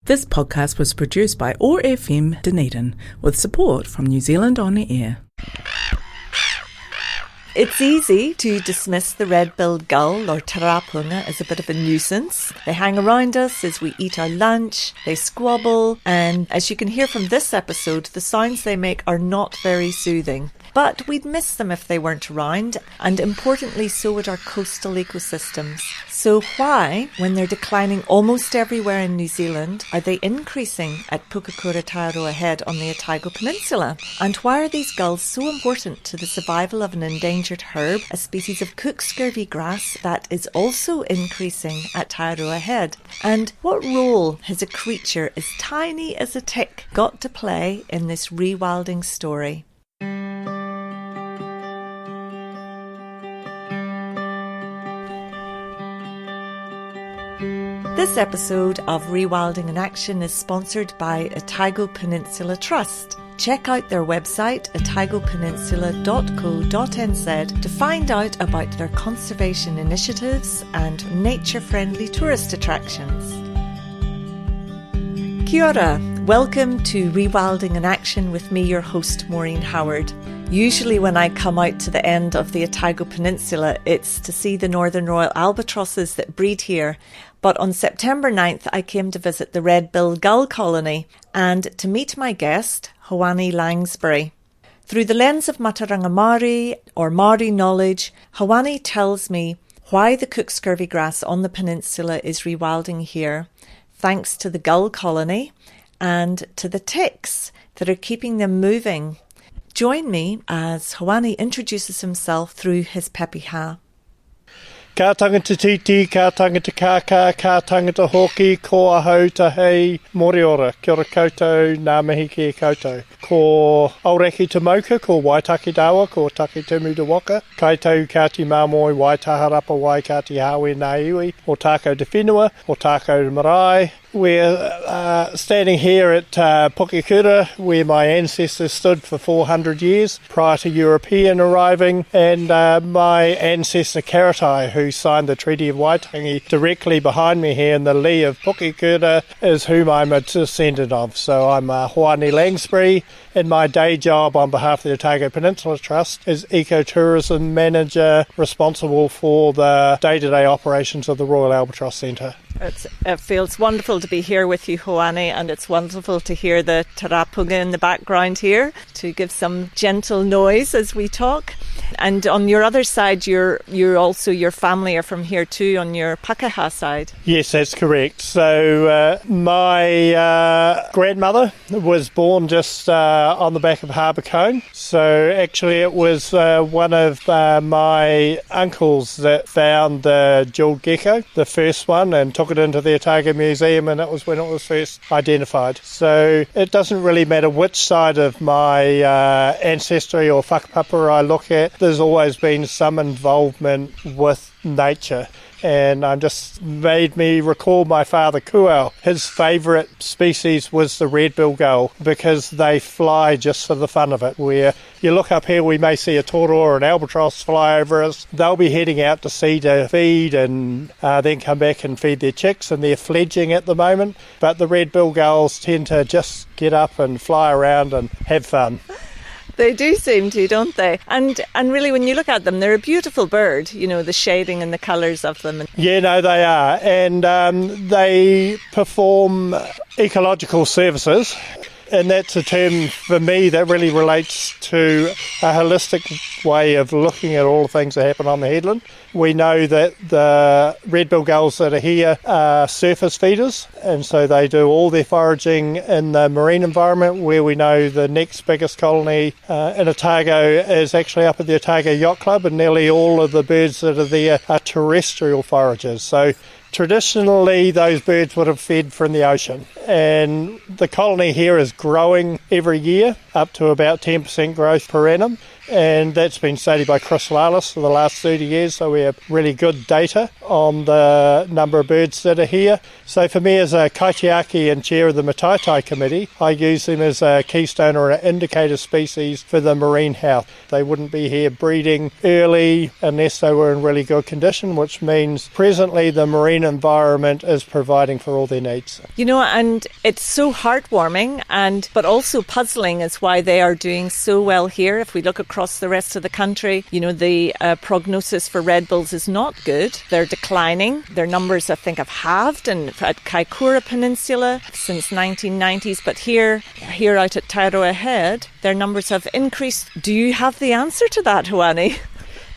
This podcast was produced by OAR FM Dunedin with support from New Zealand On Air. It's easy to dismiss the red-billed gull or tarāpunga as a bit of a nuisance. They hang around us as we eat our lunch, they squabble, and as you can hear from this episode, the sounds they make are not very soothing. But we'd miss them if they weren't around, and importantly so would our coastal ecosystems. So why, when they're declining almost everywhere in New Zealand, are they increasing at Pukekura Taiaroa Head on the Otago Peninsula? And why are these gulls so important to the survival of an endangered herb, a species of cook scurvy grass that is also increasing at Taiaroa Head? And what role has a creature as tiny as a tick got to play in this rewilding story? This episode of Rewilding in Action is sponsored by Otago Peninsula Trust. Check out their website, otagopeninsula.co.nz, to find out about their conservation initiatives and nature-friendly tourist attractions. Kia ora. Welcome to Rewilding in Action with me, your host, Maureen Howard. Usually when I come out to the end of the Otago Peninsula, it's to see the northern royal albatrosses that breed here. But on September 9th, I came to visit the red-billed gull colony and to meet my guest, Hoani Langsbury. Through the lens of Mātauranga Māori or Māori Knowledge, Hoani tells me why the cook scurvy grass on the peninsula is rewilding here, thanks to the gull colony and to the ticks that are keeping them moving. Join me as Hoani introduces himself through his pepeha. Ka tangata titi, ka tangata kaka, ka tangata hoki, ko ahau tahei, mori ora, kia ora koutou, ngā mihi ki e koutou. Ko aureki te mauka, ko waitaki dawa, ko taki tumu te waka, kaitau kati mamoi, waitaharapa, wai kati hawe nā iwi, o tākau te whenua, o tākau te marae. We're standing here at Pukekura, where my ancestors stood for 400 years prior to European arriving, and my ancestor Karatai, who signed the Treaty of Waitangi, directly behind me here in the lee of Pukekura, is whom I'm a descendant of. So I'm Hoani Langsbury, and my day job on behalf of the Otago Peninsula Trust is Ecotourism Manager, responsible for the day-to-day operations of the Royal Albatross Centre. It feels wonderful to be here with you, Hoani, and it's wonderful to hear the tarāpunga in the background here to give some gentle noise as we talk. And on your other side, you're also, your family are from here too, on your Pākehā side. Yes, that's correct. So my grandmother was born just on the back of Harbour Cone. So actually it was one of my uncles that found the jewelled gecko, the first one, and took it into the Otago Museum, and that was when it was first identified. So it doesn't really matter which side of my ancestry or whakapapa I look at, there's always been some involvement with nature. And just made me recall my father Kuau. His favourite species was the red-billed gull because they fly just for the fun of it. Where you look up here, we may see a toro or an albatross fly over us. They'll be heading out to sea to feed and then come back and feed their chicks, and they're fledging at the moment. But the red-billed gulls tend to just get up and fly around and have fun. They do seem to, don't they? And really, when you look at them, they're a beautiful bird, you know, the shading and the colours of them. Yeah, no, they are. And they perform ecological services. And that's a term for me that really relates to a holistic way of looking at all the things that happen on the headland. We know that the red-billed gulls that are here are surface feeders, and so they do all their foraging in the marine environment, where we know the next biggest colony in Otago is actually up at the Otago Yacht Club, and nearly all of the birds that are there are terrestrial foragers. So traditionally, those birds would have fed from the ocean, and the colony here is growing every year, up to about 10% growth per annum. and that's been studied by Chris Lalas for the last 30 years, so we have really good data on the number of birds that are here. So for me as a kaitiaki and chair of the Mataitai Committee, I use them as a keystone or an indicator species for the marine health. They wouldn't be here breeding early unless they were in really good condition, which means presently the marine environment is providing for all their needs. And it's so heartwarming but also puzzling is why they are doing so well here. If we look across the rest of the country, the prognosis for red bills is not good. They're declining. Their numbers, I think, have halved at Kaikoura Peninsula since 1990s. But here out at Tairoa Head, their numbers have increased. Do you have the answer to that, Hoani?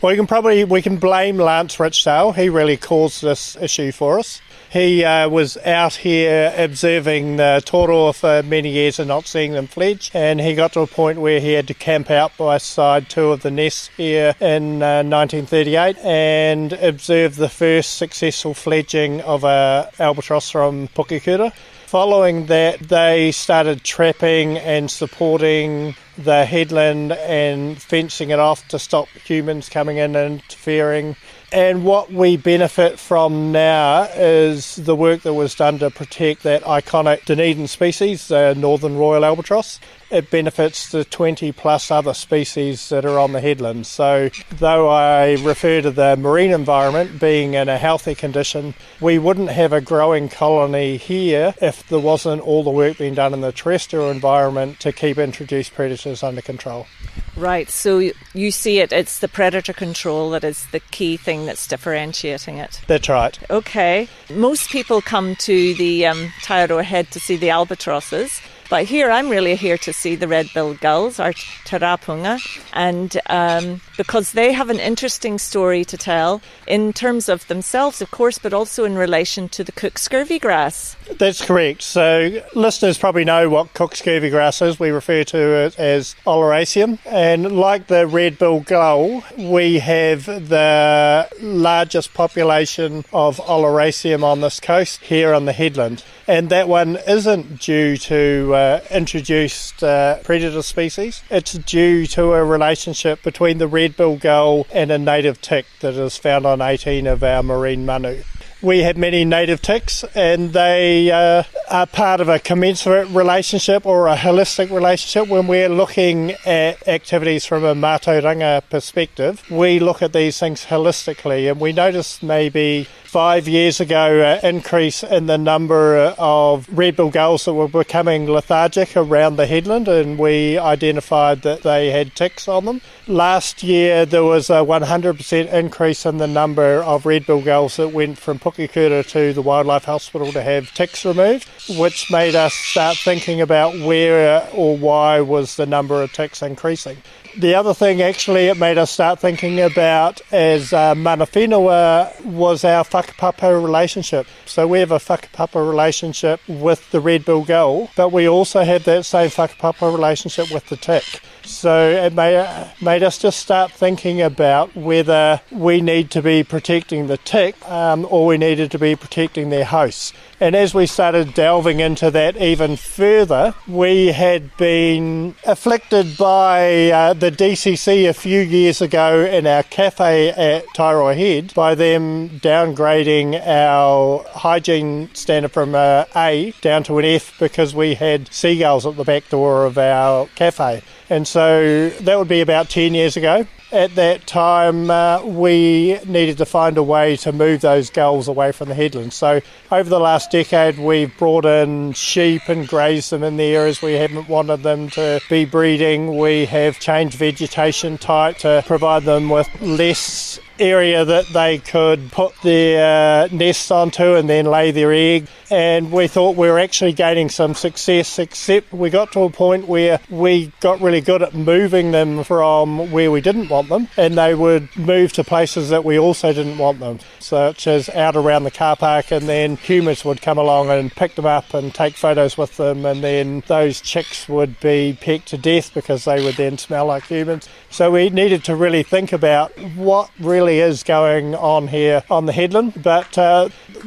Well, we can blame Lance Richdale. He really caused this issue for us. He was out here observing the toro for many years and not seeing them fledge, and he got to a point where he had to camp out beside two of the nests here in 1938 and observe the first successful fledging of a albatross from Pukekura. Following that, they started trapping and supporting the headland and fencing it off to stop humans coming in and interfering. And what we benefit from now is the work that was done to protect that iconic Dunedin species, the northern royal albatross. It benefits the 20 plus other species that are on the headland. So though I refer to the marine environment being in a healthy condition, we wouldn't have a growing colony here if there wasn't all the work being done in the terrestrial environment to keep introduced predators under control. Right, so you see it's the predator control that is the key thing that's differentiating it. That's right. Okay. Most people come to the Tairoa Head to see the albatrosses, but here I'm really here to see the red-billed gulls, our tarāpunga, and because they have an interesting story to tell in terms of themselves, of course, but also in relation to the Cook scurvy grass. That's correct. So listeners probably know what Cook scurvy grass is. We refer to it as Oleraceum. And like the red-billed gull, we have the largest population of Oleraceum on this coast here on the headland. And that one isn't due to introduced predator species. It's due to a relationship between the red-billed gull and a native tick that is found on 18 of our marine manu. We have many native ticks, and they are part of a commensurate relationship or a holistic relationship. When we're looking at activities from a Mātauranga perspective, we look at these things holistically, and we noticed maybe 5 years ago an increase in the number of red-billed gulls that were becoming lethargic around the headland, and we identified that they had ticks on them. Last year there was a 100% increase in the number of red-billed gulls that went from Pukekura to the Wildlife Hospital to have ticks removed, which made us start thinking about where or why was the number of ticks increasing. The other thing actually it made us start thinking about as mana whenua was our whakapapa relationship. So we have a whakapapa relationship with the red-billed gull, but we also have that same whakapapa relationship with the tick. So it made us just start thinking about whether we need to be protecting the tick or we needed to be protecting their hosts. And as we started delving into that even further, we had been afflicted by the DCC a few years ago in our cafe at Tairoa Head by them downgrading our hygiene standard from an A down to an F because we had seagulls at the back door of our cafe. And so that would be about 10 years ago. At that time, we needed to find a way to move those gulls away from the headlands. So over the last decade, we've brought in sheep and grazed them in the areas we haven't wanted them to be breeding. We have changed vegetation type to provide them with less area that they could put their nests onto and then lay their egg. And we thought we were actually gaining some success, except we got to a point where we got really good at moving them from where we didn't want them, and they would move to places that we also didn't want them, such as out around the car park, and then humans would come along and pick them up and take photos with them, and then those chicks would be pecked to death because they would then smell like humans. So we needed to really think about what really is going on here on the headland. But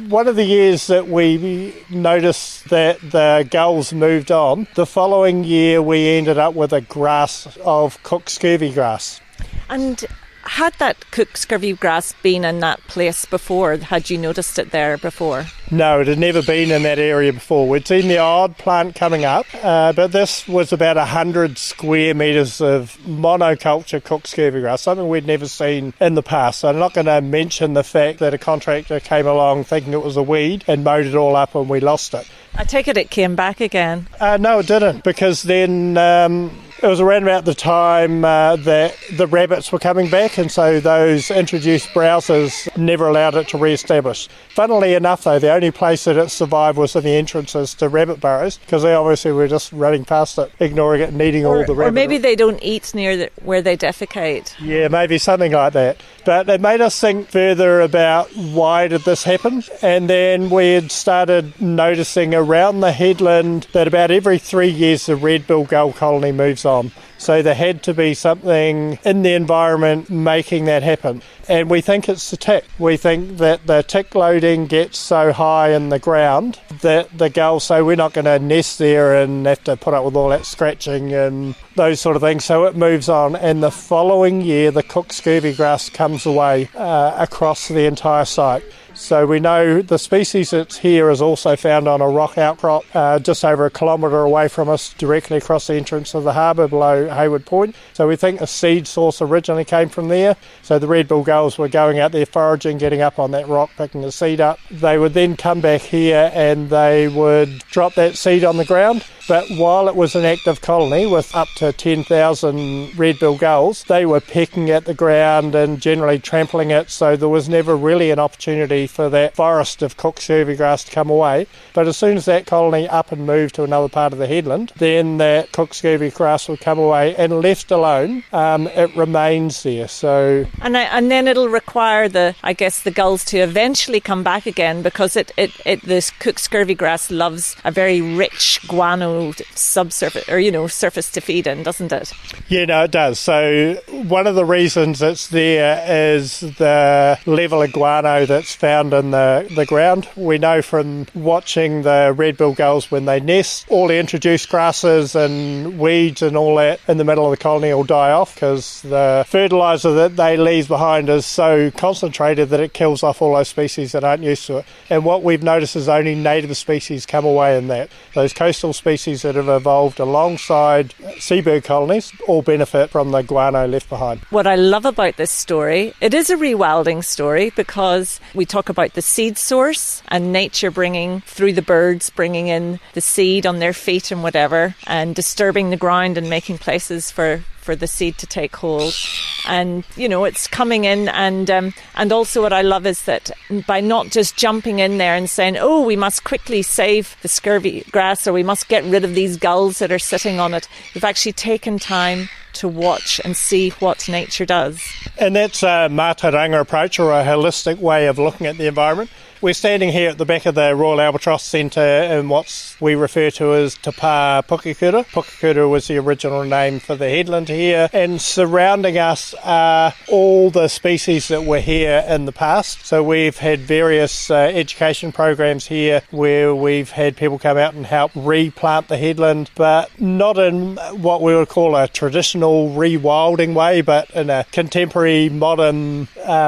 one of the years that we noticed that the gulls moved on, the following year we ended up with a grass of cook scurvy grass. And had that cook scurvy grass been in that place before? Had you noticed it there before? No, it had never been in that area before. We'd seen the odd plant coming up, but this was about 100 square metres of monoculture cook scurvy grass, something we'd never seen in the past. So I'm not going to mention the fact that a contractor came along thinking it was a weed and mowed it all up and we lost it. I take it came back again. No, it didn't, because then it was around about the time that the rabbits were coming back, and so those introduced browsers never allowed it to re-establish. Funnily enough, though, the only place that it survived was in the entrances to rabbit burrows, because they obviously were just running past it, ignoring it, and eating all the rabbit. Or maybe they don't eat near where they defecate. Yeah, maybe something like that. But it made us think further about why did this happen, and then we had started noticing around the headland that about every 3 years the red-billed gull colony moves on. So there had to be something in the environment making that happen. And we think it's the tick. We think that the tick loading gets so high in the ground that the gulls say we're not going to nest there and have to put up with all that scratching and those sort of things. So it moves on. And the following year, the cook scurvy grass comes away across the entire site. So we know the species that's here is also found on a rock outcrop just over a kilometre away from us, directly across the entrance of the harbour below Hayward Point. So we think a seed source originally came from there. So the red-billed gulls were going out there foraging, getting up on that rock, picking the seed up. They would then come back here and they would drop that seed on the ground. But while it was an active colony with up to 10,000 red-billed gulls, they were pecking at the ground and generally trampling it, so there was never really an opportunity for that forest of cook scurvy grass to come away. But as soon as that colony up and moved to another part of the headland, then that cook scurvy grass would come away, and left alone, it remains there. So and then it'll require the gulls to eventually come back again, because this cook scurvy grass loves a very rich guano subsurface, or surface to feed in, doesn't it? Yeah, no, it does. So one of the reasons it's there is the level of guano that's found in the ground. We know from watching the red-billed gulls when they nest, all the introduced grasses and weeds and all that in the middle of the colony will die off, because the fertiliser that they leave behind is so concentrated that it kills off all those species that aren't used to it. And what we've noticed is only native species come away in that. Those coastal species that have evolved alongside seabird colonies all benefit from the guano left behind. What I love about this story, it is a rewilding story, because we talk about the seed source and nature bringing through the birds, bringing in the seed on their feet and whatever, and disturbing the ground and making places for the seed to take hold. And it's coming in, and also what I love is that by not just jumping in there and saying, oh, we must quickly save the scurvy grass, or we must get rid of these gulls that are sitting on it, you've actually taken time to watch and see what nature does. And that's a Mātauranga approach, or a holistic way of looking at the environment. We're standing here at the back of the Royal Albatross Centre in what we refer to as Te Pā Pukekura. Pukekura was the original name for the headland here, and surrounding us are all the species that were here in the past. So we've had various education programs here where we've had people come out and help replant the headland, but not in what we would call a traditional rewilding way, but in a contemporary modern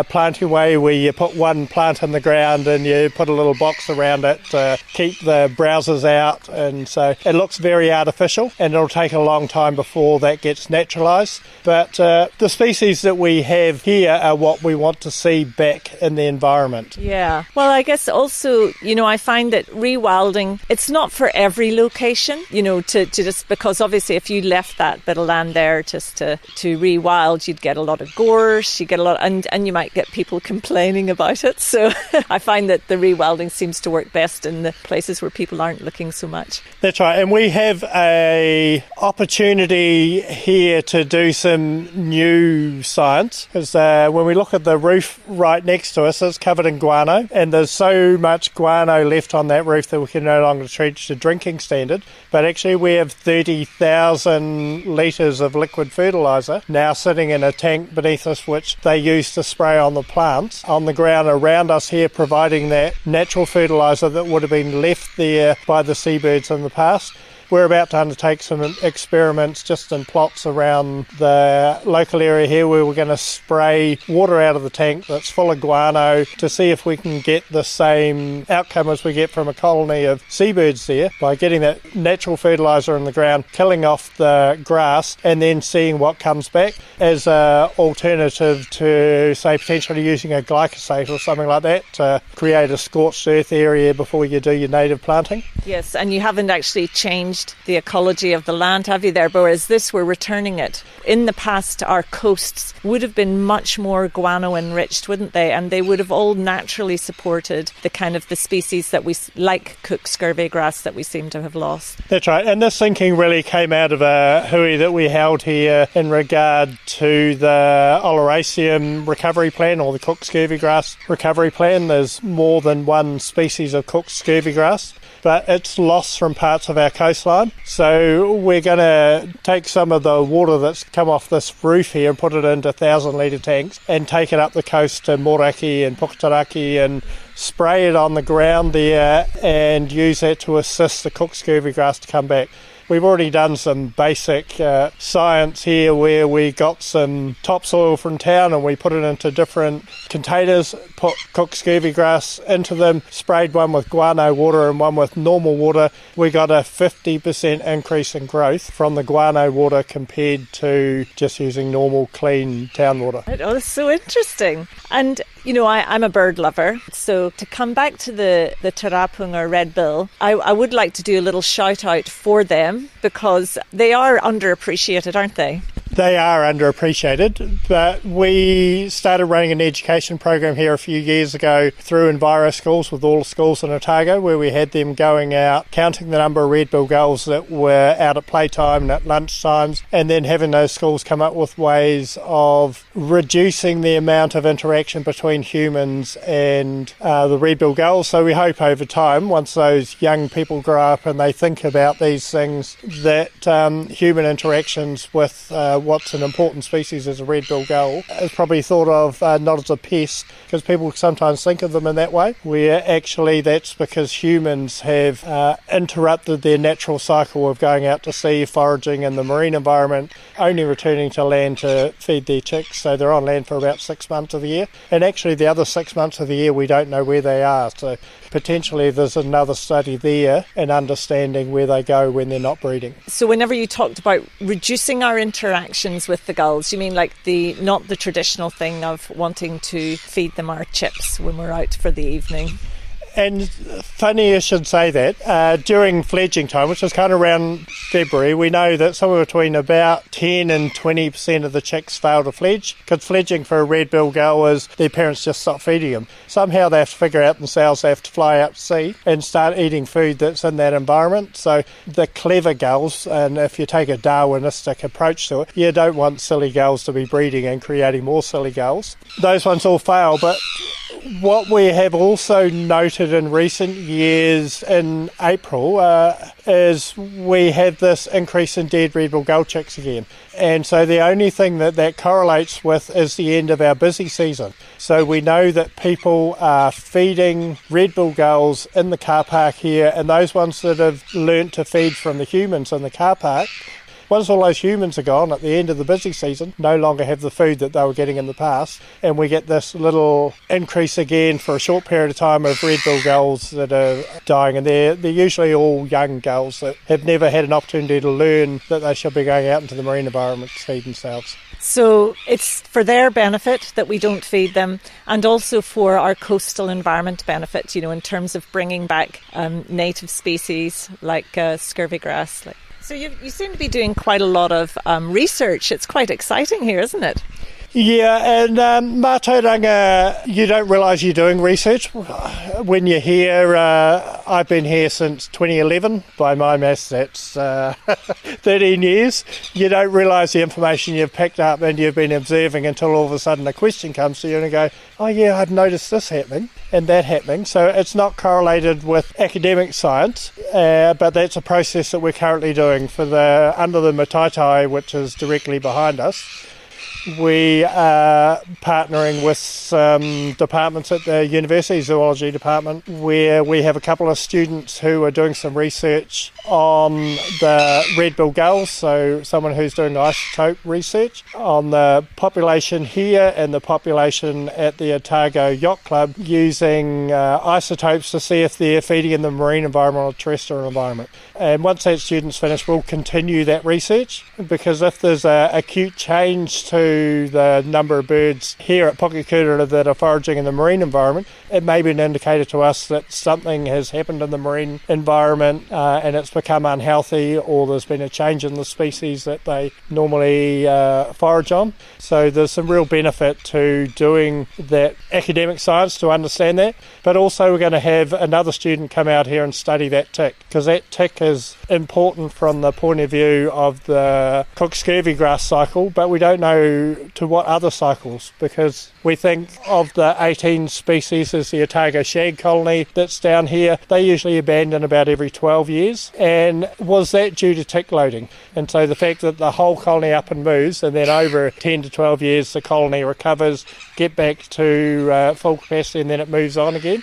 planting way, where you put one plant in the ground and you put a little box around it to keep the browsers out, and so it looks very artificial, and it'll take a long time before that gets naturalised. But the species that we have here are what we want to see back in the environment. Yeah. Well, I guess also, I find that rewilding, it's not for every location, to just, because obviously if you left that bit of land there just to rewild, you'd get a lot of gorse, you get a lot, and you might get people complaining about it. So I find that the rewilding seems to work best in the places where people aren't looking so much. That's right, and we have a opportunity here to do some new science, because when we look at the roof right next to us, it's covered in guano, and there's so much guano left on that roof that we can no longer treat to drinking standard. But actually we have 30,000 litres of liquid fertiliser now sitting in a tank beneath us, which they use to spray on the plants on the ground around us here, providing creating that natural fertiliser that would have been left there by the seabirds in the past. We're about to undertake some experiments just in plots around the local area here where we're going to spray water out of the tank that's full of guano to see if we can get the same outcome as we get from a colony of seabirds there by getting that natural fertiliser in the ground, killing off the grass and then seeing what comes back as an alternative to, say, potentially using a glyphosate or something like that to create a scorched earth area before you do your native planting. Yes, and you haven't actually changed the ecology of the land, have you there? But whereas this, we're returning it. In the past, our coasts would have been much more guano enriched, wouldn't they? And they would have all naturally supported the kind of the species that we like Cook scurvy grass that we seem to have lost. That's right, and this thinking really came out of a hui that we held here in regard to the Oleraceum recovery plan or the Cook scurvy grass recovery plan. There's more than one species of Cook scurvy grass, but it's lost from parts of our coastline. So we're going to take some of the water that's come off this roof here and put it into 1,000-litre tanks and take it up the coast to Moraki and Puketaraki and spray it on the ground there and use that to assist the Cook scurvy grass to come back. We've already done some basic science here where we got some topsoil from town and we put it into different containers, put Cook scurvy grass into them, sprayed one with guano water and one with normal water. We got a 50% increase in growth from the guano water compared to just using normal clean town water. Oh, that's so interesting. And you know, I'm a bird lover, so to come back to the tarāpunga red bill, I would like to do a little shout out for them because they are underappreciated, aren't they? They are underappreciated, but we started running an education program here a few years ago through Enviro schools with all the schools in Otago, where we had them going out, counting the number of red-billed gulls that were out at playtime and at lunch times, and then having those schools come up with ways of reducing the amount of interaction between humans and the red-billed gulls. So we hope over time, once those young people grow up and they think about these things, that human interactions with what's an important species as a red-billed gull is probably thought of not as a pest, because people sometimes think of them in that way, where actually that's because humans have interrupted their natural cycle of going out to sea, foraging in the marine environment, only returning to land to feed their chicks. So they're on land for about 6 months of the year, and actually the other 6 months of the year we don't know where they are. So potentially there's another study there in understanding where they go when they're not breeding. So whenever you talked about reducing our interactions with the gulls, you mean like not the traditional thing of wanting to feed them our chips when we're out for the evening? And funny you should say that. During fledging time, which is kind of around February, we know that somewhere between about 10 and 20% of the chicks fail to fledge, because fledging for a red-billed gull is their parents just stop feeding them. Somehow they have to figure out themselves, they have to fly out to sea and start eating food that's in that environment. So the clever gulls, and if you take a Darwinistic approach to it, you don't want silly gulls to be breeding and creating more silly gulls. Those ones all fail, but what we have also noted in recent years in April is we have this increase in dead red-billed gull chicks again. And so the only thing that correlates with is the end of our busy season. So we know that people are feeding red-billed gulls in the car park here, and those ones that have learnt to feed from the humans in the car park, once all those humans are gone at the end of the busy season, no longer have the food that they were getting in the past, and we get this little increase again for a short period of time of red-billed gulls that are dying, and they're usually all young gulls that have never had an opportunity to learn that they should be going out into the marine environment to feed themselves. So it's for their benefit that we don't feed them, and also for our coastal environment benefit, you know, in terms of bringing back native species like scurvy grass. So you seem to be doing quite a lot of research. It's quite exciting here, isn't it? Yeah, and Mātauranga, you don't realise you're doing research. When you're here, I've been here since 2011. By my maths, that's 13 years. You don't realise the information you've picked up and you've been observing until all of a sudden a question comes to you and you go, oh yeah, I've noticed this happening and that happening. So it's not correlated with academic science, but that's a process that we're currently doing for under the Mataitai, which is directly behind us. we are partnering with some departments at the university, zoology department, where we have a couple of students who are doing some research on the red-billed gulls, so someone who's doing isotope research on the population here and the population at the Otago Yacht Club, using isotopes to see if they're feeding in the marine environment or terrestrial environment. And once that student's finished, we'll continue that research, because if there's a acute change to the number of birds here at Pokekura that are foraging in the marine environment, it may be an indicator to us that something has happened in the marine environment and it's become unhealthy, or there's been a change in the species that they normally forage on. So there's some real benefit to doing that academic science to understand that. But also we're going to have another student come out here and study that tick, because that tick is important from the point of view of the Cook scurvy grass cycle, but we don't know to what other cycles, because we think of the 18 species as the Otago shag colony that's down here. They usually abandon about every 12 years. And was that due to tick loading? And so the fact that the whole colony up and moves, and then over 10 to 12 years the colony recovers, get back to full capacity, and then it moves on again.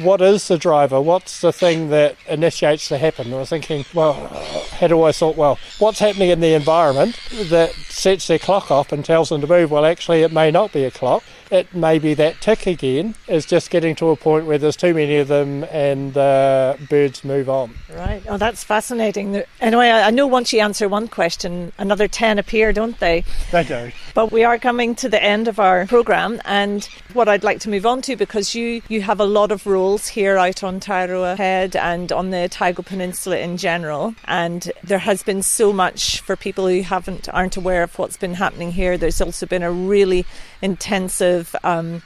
What is the driver? What's the thing that initiates the happen? I was thinking, had always thought, what's happening in the environment that sets their clock off and tells them to move? Well, actually, it may not be a clock. It may be that tick again is just getting to a point where there's too many of them and the birds move on. Right. Oh, that's fascinating. Anyway, I know once you answer one question, another 10 appear, don't they? They do. But we are coming to the end of our programme, and what I'd like to move on to, because you have a lot of roles here out on Tairoa Head and on the Otago Peninsula in general, and there has been so much for people who aren't aware of what's been happening here. There's also been a really intensive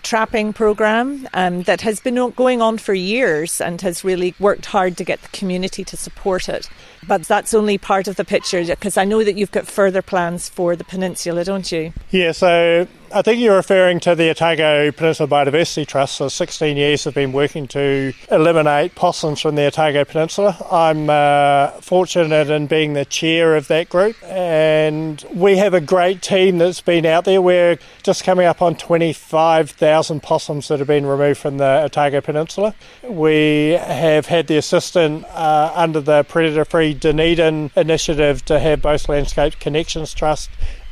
trapping programme that has been going on for years and has really worked hard to get the community to support it. But that's only part of the picture, because I know that you've got further plans for the peninsula, don't you? Yeah, so I think you're referring to the Otago Peninsula Biodiversity Trust. For 16 years have been working to eliminate possums from the Otago Peninsula. I'm fortunate in being the chair of that group, and we have a great team that's been out there. We're just coming up on 25,000 possums that have been removed from the Otago Peninsula. We have had the assistant under the Predator-Free Dunedin initiative to have both Landscape Connections Trust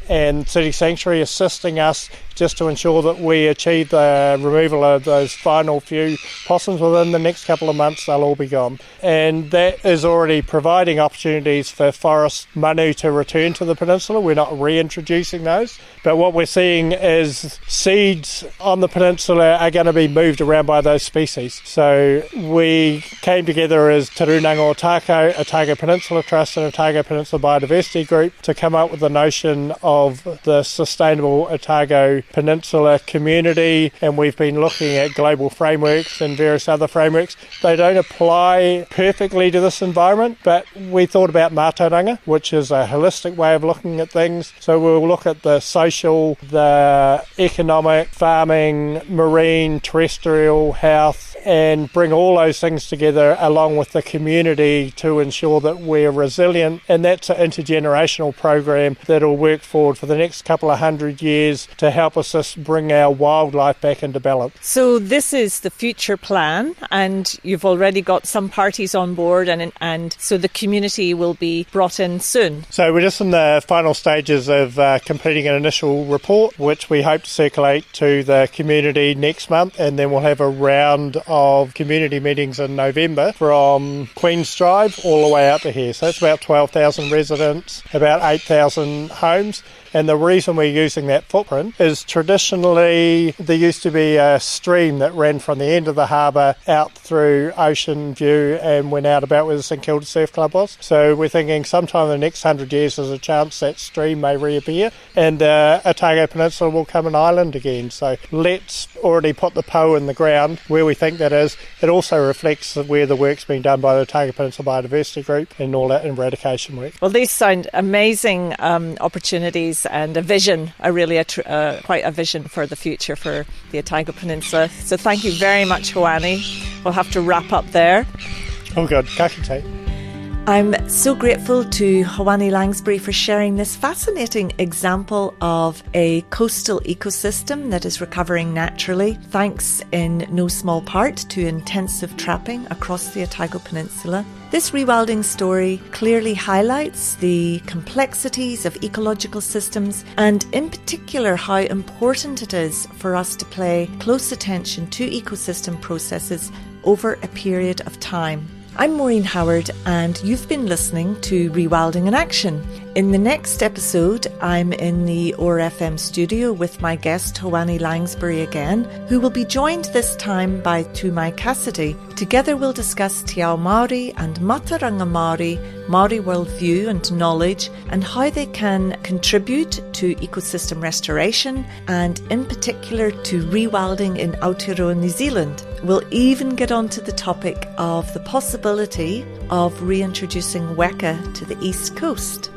and City Sanctuary assisting us just to ensure that we achieve the removal of those final few possums. Within the next couple of months, they'll all be gone. And that is already providing opportunities for forest manu to return to the peninsula. We're not reintroducing those. But what we're seeing is seeds on the peninsula are going to be moved around by those species. So we came together as Te Runanga Otago Peninsula Trust and Otago Peninsula Biodiversity Group to come up with the notion of the sustainable Otago Peninsula community, and we've been looking at global frameworks and various other frameworks. They don't apply perfectly to this environment, but we thought about Mātauranga, which is a holistic way of looking at things. So we'll look at the social, the economic, farming, marine, terrestrial, health, and bring all those things together along with the community to ensure that we're resilient. And that's an intergenerational program that'll work forward for the next couple of 100 years to help us just bring our wildlife back into balance. So this is the future plan, and you've already got some parties on board, and so the community will be brought in soon. So we're just in the final stages of completing an initial report, which we hope to circulate to the community next month, and then we'll have a round of community meetings in November from Queen's Drive all the way out to here. So that's about 12,000 residents, about 8,000 homes. And the reason we're using that footprint is traditionally there used to be a stream that ran from the end of the harbour out through Ocean View and went out about where the St Kilda Surf Club was. So we're thinking sometime in the next 100 years there's a chance that stream may reappear and Otago Peninsula will come an island again. So let's already put the PO in the ground where we think that is. It also reflects where the work's being done by the Otago Peninsula Biodiversity Group and all that eradication work. Well, these sound amazing opportunities and a vision, quite a vision for the future for the Otago Peninsula. So thank you very much, Hoani. We'll have to wrap up there. Oh, good. Ka kite. I'm so grateful to Hoani Langsbury for sharing this fascinating example of a coastal ecosystem that is recovering naturally, thanks in no small part to intensive trapping across the Otago Peninsula. This rewilding story clearly highlights the complexities of ecological systems and in particular how important it is for us to pay close attention to ecosystem processes over a period of time. I'm Maureen Howard and you've been listening to Rewilding in Action. In the next episode, I'm in the ORFM studio with my guest Hoani Langsbury again, who will be joined this time by Tumai Cassidy. Together we'll discuss Te Ao Māori and Mātauranga Māori, Māori worldview and knowledge, and how they can contribute to ecosystem restoration and in particular to rewilding in Aotearoa, New Zealand. We'll even get onto the topic of the possibility of reintroducing weka to the East Coast.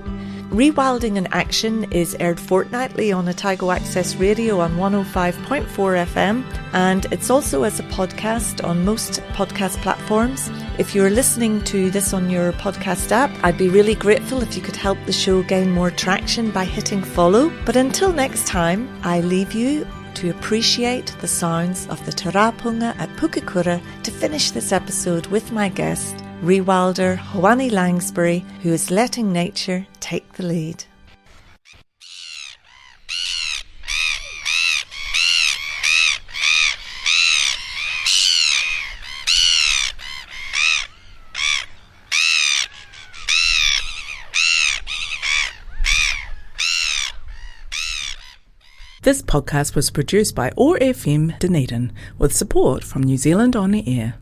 Rewilding in Action is aired fortnightly on Otago Access Radio on 105.4 FM, and it's also as a podcast on most podcast platforms. If you're listening to this on your podcast app, I'd be really grateful if you could help the show gain more traction by hitting follow. But until next time, I leave you to appreciate the sounds of the tarāpunga at Pukekura to finish this episode with my guest, rewilder Hoani Langsbury, who is letting nature take the lead. This podcast was produced by ORFM Dunedin with support from New Zealand On the Air.